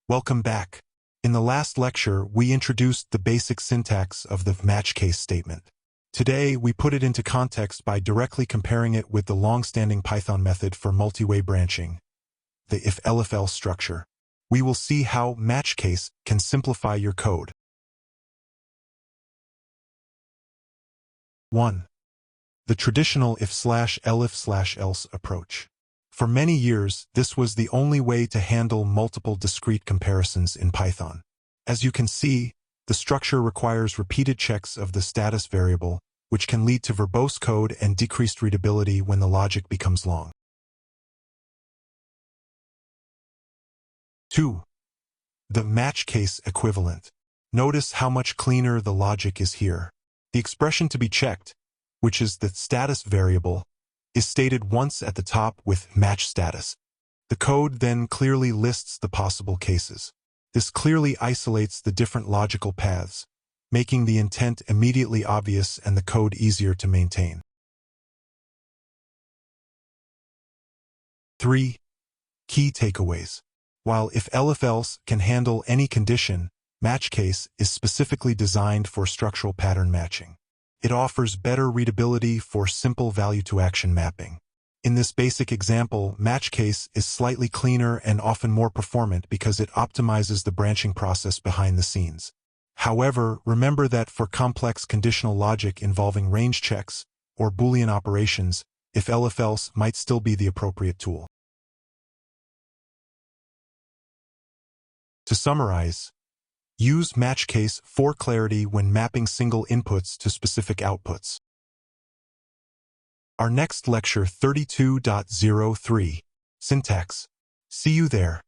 Welcome back. In the last lecture, we introduced the basic syntax of the match case statement. Today, we put it into context by directly comparing it with the long-standing Python method for multi-way branching, the if-elif-else structure. We will see how match case can simplify your code. 1. The traditional if/elif/else approach. For many years, this was the only way to handle multiple discrete comparisons in Python. As you can see, the structure requires repeated checks of the status variable, which can lead to verbose code and decreased readability when the logic becomes long. 2. The match case equivalent. Notice how much cleaner the logic is here. The expression to be checked, which is the status variable, is stated once at the top with match status. The code then clearly lists the possible cases. This clearly isolates the different logical paths, making the intent immediately obvious and the code easier to maintain. 3. Key takeaways. While if-elif-else can handle any condition, match case is specifically designed for structural pattern matching. It offers better readability for simple value-to-action mapping. In this basic example, match case is slightly cleaner and often more performant because it optimizes the branching process behind the scenes. However, remember that for complex conditional logic involving range checks or Boolean operations, if-elif-else might still be the appropriate tool. To summarize, use match case for clarity when mapping single inputs to specific outputs. Our next lecture 32.03, Syntax. See you there.